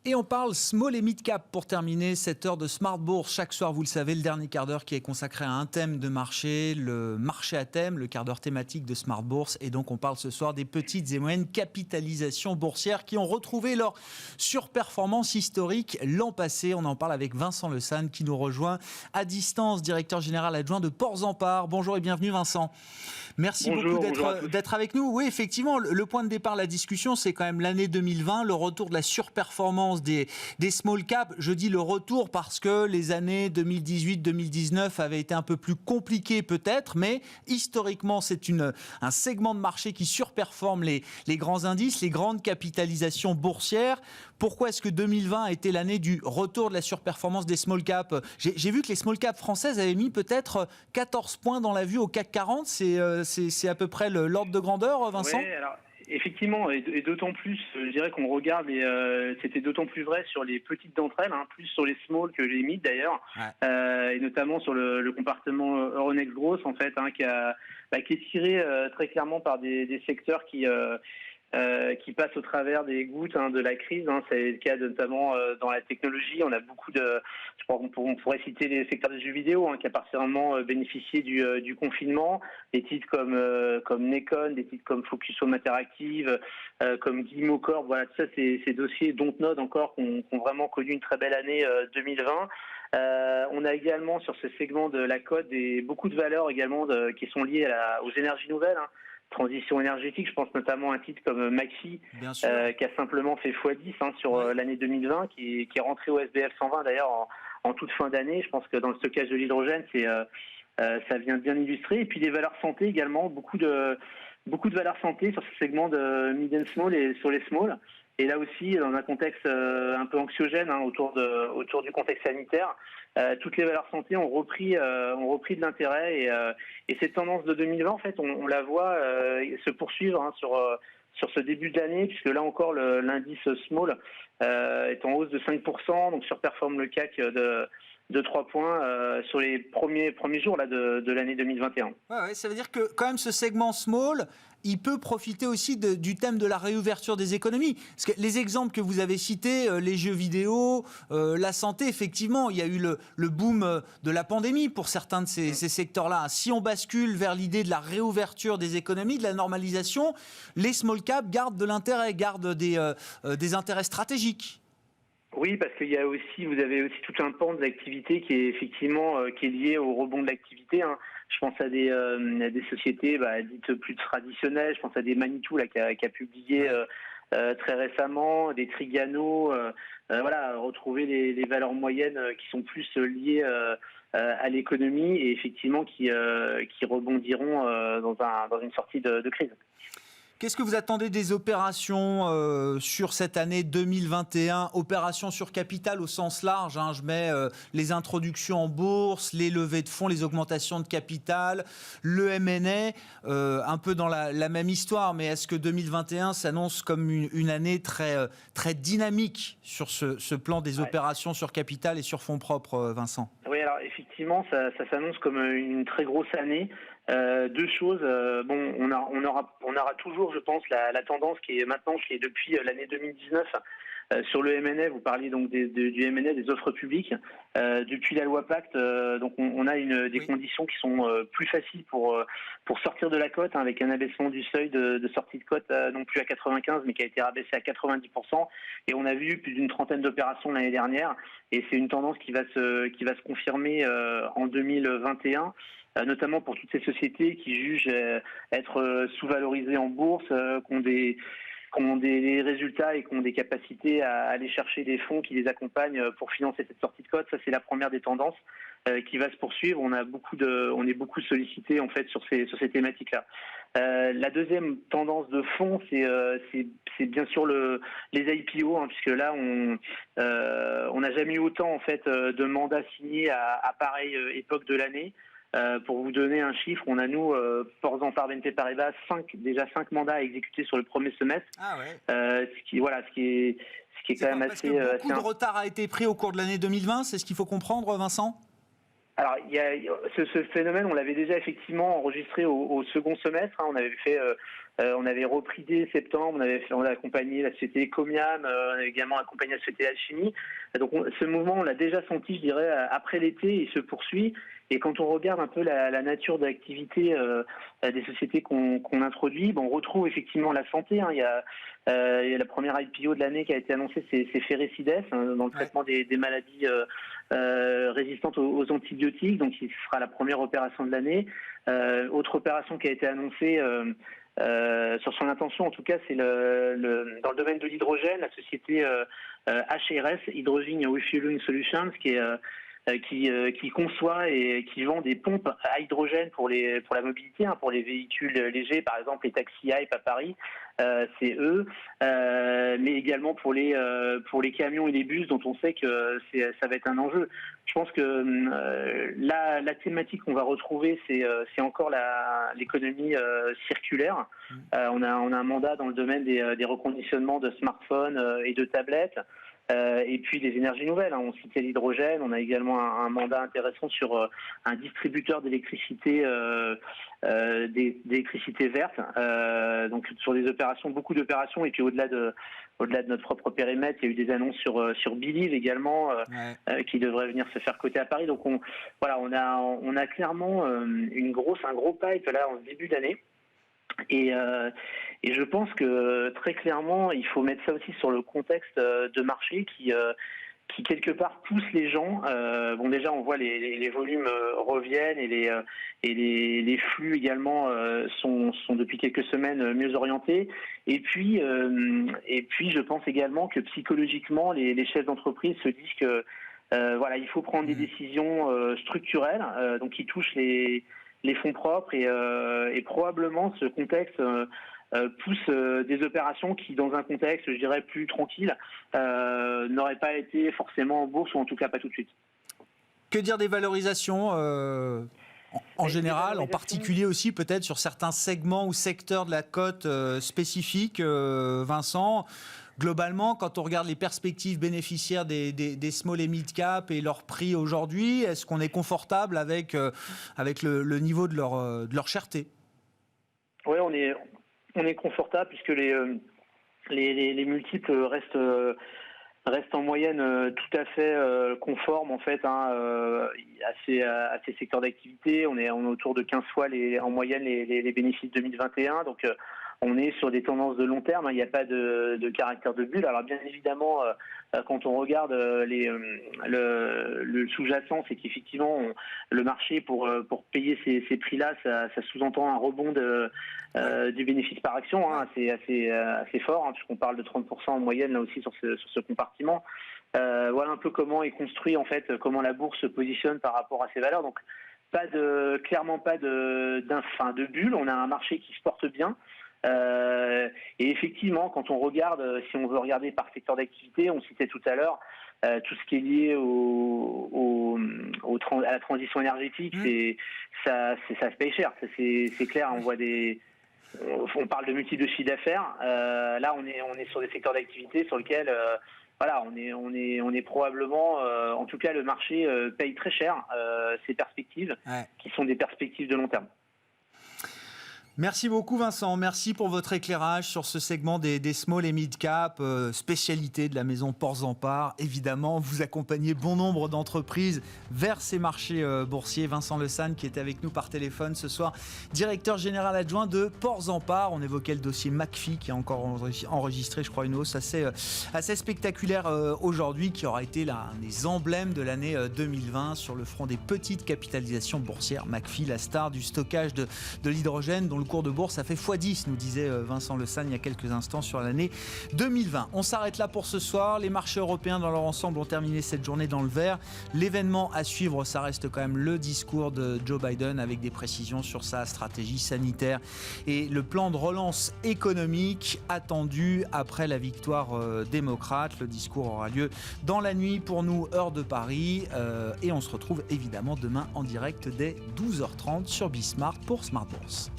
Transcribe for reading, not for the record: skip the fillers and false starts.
Et on parle small et mid cap pour terminer cette heure de Smart Bourse. Chaque soir, vous le savez, le dernier quart d'heure qui est consacré à un thème de marché, le marché à thème, le quart d'heure thématique de Smart Bourse. Et donc, on parle ce soir des petites et moyennes capitalisations boursières qui ont retrouvé leur surperformance historique l'an passé. On en parle avec Vincent Le San qui nous rejoint à distance, directeur général adjoint de Ports-en-Par. Bonjour et bienvenue Vincent. Merci beaucoup d'être avec nous. Oui, effectivement, le point de départ de la discussion, c'est quand même l'année 2020, le retour de la surperformance des small caps. Je dis le retour parce que les années 2018-2019 avaient été un peu plus compliquées peut-être, mais historiquement, c'est un segment de marché qui surperforme les grands indices, les grandes capitalisations boursières. Pourquoi est-ce que 2020 a été l'année du retour de la surperformance des small caps ? J'ai vu que les small caps françaises avaient mis peut-être 14 points dans la vue au CAC 40. C'est à peu près l'ordre de grandeur, Vincent ? Oui, alors effectivement, et d'autant plus, je dirais qu'on regarde, c'était d'autant plus vrai sur les petites d'entre elles, plus sur les small que les mid d'ailleurs, et notamment sur le compartiment Euronext Growth en fait, qui est tiré très clairement par des secteurs qui passent au travers des gouttes de la crise. C'est le cas notamment dans la technologie. On a beaucoup je crois qu'on pourrait citer les secteurs des jeux vidéo qui a particulièrement bénéficié du confinement. Des titres comme Nekon, des titres comme Focus Home Interactive, comme Guillemot Corp. Voilà, tout ça, ces dossiers Dontnod encore qui ont vraiment connu une très belle année 2020. On a également sur ce segment de la cote beaucoup de valeurs également qui sont liées aux énergies nouvelles. Transition énergétique, je pense notamment à un titre comme Maxi, qui a simplement fait x10 sur l'année 2020, qui est rentré au SBF 120 d'ailleurs en toute fin d'année. Je pense que dans le stockage de l'hydrogène, ça vient bien illustrer. Et puis les valeurs santé également, beaucoup de valeurs santé sur ce segment de mid and small et sur les small. Et là aussi, dans un contexte un peu anxiogène autour du contexte sanitaire, toutes les valeurs santé ont repris de l'intérêt et cette tendance de 2020, en fait, on la voit se poursuivre sur ce début de l'année, puisque là encore l'indice small est en hausse de 5%, donc surperforme le CAC de 3 points sur les premiers jours là, de l'année 2021. Ouais, ça veut dire que quand même ce segment small, il peut profiter aussi du thème de la réouverture des économies. Parce que les exemples que vous avez cités, les jeux vidéo, la santé, effectivement, il y a eu le boom de la pandémie pour certains de ces secteurs-là. Si on bascule vers l'idée de la réouverture des économies, de la normalisation, les small caps gardent de l'intérêt, gardent des intérêts stratégiques. Oui, parce qu'il y a aussi, vous avez aussi tout un pan de l'activité qui est effectivement qui est lié au rebond de l'activité. Je pense à des sociétés dites plus traditionnelles. Je pense à des Manitou qui a publié très récemment, des Trigano. Retrouver les valeurs moyennes qui sont plus liées à l'économie et effectivement qui rebondiront dans une sortie de crise. Qu'est-ce que vous attendez des opérations sur cette année 2021 ? Opérations sur capital au sens large, je mets les introductions en bourse, les levées de fonds, les augmentations de capital, le M&A, un peu dans la même histoire. Mais est-ce que 2021 s'annonce comme une année très, très dynamique sur ce plan des opérations sur capital et sur fonds propres, Vincent ? Oui, alors effectivement, ça s'annonce comme une très grosse année. Deux choses. On aura toujours, je pense, la tendance qui est depuis l'année 2019 sur le M&A. Vous parliez donc du M&A, des offres publiques. Depuis la loi Pacte, donc on a des conditions qui sont plus faciles pour sortir de la cote, avec un abaissement du seuil de sortie de cote, non plus à 95, mais qui a été rabaissé à 90%. Et on a vu plus d'une trentaine d'opérations l'année dernière. Et c'est une tendance qui va se confirmer en 2021. Notamment pour toutes ces sociétés qui jugent être sous-valorisées en bourse, qui ont des résultats et qui ont des capacités à aller chercher des fonds qui les accompagnent pour financer cette sortie de cote. Ça, c'est la première des tendances qui va se poursuivre. On est beaucoup sollicité en fait sur ces thématiques-là. La deuxième tendance de fond, c'est bien sûr les IPO, puisque là on n'a jamais eu autant en fait de mandats signés à pareille époque de l'année. Pour vous donner un chiffre, on a Ports-en-Par BNP Paribas, 5 mandats à exécuter sur le premier semestre. Ce qui est quand même assez. Parce que beaucoup de retard a été pris au cours de l'année 2020, c'est ce qu'il faut comprendre, Vincent ? Alors, il y a ce phénomène, on l'avait déjà effectivement enregistré au second semestre. On avait repris dès septembre, on a accompagné la société Ecomiam, on a également accompagné la société Alchimie. Donc, ce mouvement, on l'a déjà senti, je dirais, après l'été, il se poursuit. Et quand on regarde un peu la nature d'activité des sociétés qu'on introduit, on retrouve effectivement la santé. Il y a la première IPO de l'année qui a été annoncée, c'est Ferrecides, dans le traitement des maladies résistantes aux antibiotiques. Donc, ce sera la première opération de l'année. Autre opération qui a été annoncée sur son intention, en tout cas, c'est dans le domaine de l'hydrogène, la société HRS, Hydrogen Refueling Solutions, qui conçoit et qui vend des pompes à hydrogène pour la mobilité, pour les véhicules légers, par exemple les taxis Hype à Paris, c'est eux, mais également pour les camions et les bus, dont on sait que ça va être un enjeu. Je pense que la thématique qu'on va retrouver, c'est encore l'économie circulaire. On a un mandat dans le domaine des reconditionnements de smartphones et de tablettes. Et puis les énergies nouvelles, on citait l'hydrogène, on a également un mandat intéressant sur un distributeur d'électricité verte, donc sur des opérations, beaucoup d'opérations, et puis au-delà de notre propre périmètre, il y a eu des annonces sur Believe également, qui devraient venir se faire coter à Paris. Donc on a clairement un gros pipe là en début d'année. Et je pense que très clairement, il faut mettre ça aussi sur le contexte de marché qui quelque part pousse les gens. Déjà, on voit les volumes reviennent et les flux également sont depuis quelques semaines mieux orientés. Et puis, je pense également que psychologiquement, les chefs d'entreprise se disent que il faut prendre des décisions structurelles, donc qui touchent les fonds propres et probablement ce contexte pousse des opérations qui, dans un contexte, je dirais, plus tranquille, n'auraient pas été forcément en bourse, ou en tout cas pas tout de suite. Que dire des valorisations en général, en particulier aussi peut-être sur certains segments ou secteurs de la cote spécifiques, Vincent? Globalement, quand on regarde les perspectives bénéficiaires des small et mid cap et leur prix aujourd'hui, est-ce qu'on est confortable avec le niveau de leur cherté? Oui, on est confortable puisque les multiples restent en moyenne tout à fait conformes en fait à ces secteurs d'activité. On est autour de 15 fois en moyenne les bénéfices 2021. Donc on est sur des tendances de long terme, il n'y a pas de caractère de bulle. Alors bien évidemment, quand on regarde le sous-jacent, c'est qu'effectivement le marché pour payer ces prix-là, ça sous-entend un rebond du bénéfice par action, c'est assez fort, puisqu'on parle de 30% en moyenne là aussi sur ce compartiment. Voilà un peu comment est construit en fait, comment la bourse se positionne par rapport à ces valeurs. Donc clairement pas de bulle. On a un marché qui se porte bien. Et effectivement, quand on regarde, si on veut regarder par secteur d'activité, on citait tout à l'heure tout ce qui est lié à la transition énergétique, ça se paye cher. C'est clair. On parle de multiples de chiffre d'affaires. Là, on est sur des secteurs d'activité sur lesquels on est probablement, en tout cas, le marché paye très cher ces perspectives, qui sont des perspectives de long terme. Merci beaucoup Vincent, merci pour votre éclairage sur ce segment des small et mid cap, spécialité de la maison Portzamparc. Évidemment, vous accompagnez bon nombre d'entreprises vers ces marchés boursiers. Vincent Le San qui est avec nous par téléphone ce soir, directeur général adjoint de Portzamparc. On évoquait le dossier McPhy qui a encore enregistré, je crois, une hausse assez spectaculaire aujourd'hui, qui aura été l'un des emblèmes de l'année 2020 sur le front des petites capitalisations boursières. McPhy, la star du stockage de l'hydrogène, dont le cours de bourse a fait x10, nous disait Vincent Le San il y a quelques instants sur l'année 2020. On s'arrête là pour ce soir. Les marchés européens dans leur ensemble ont terminé cette journée dans le vert. L'événement à suivre, ça reste quand même le discours de Joe Biden avec des précisions sur sa stratégie sanitaire et le plan de relance économique attendu après la victoire démocrate. Le discours aura lieu dans la nuit pour nous, heure de Paris. Et on se retrouve évidemment demain en direct dès 12h30 sur Bismart pour Smart Bourse.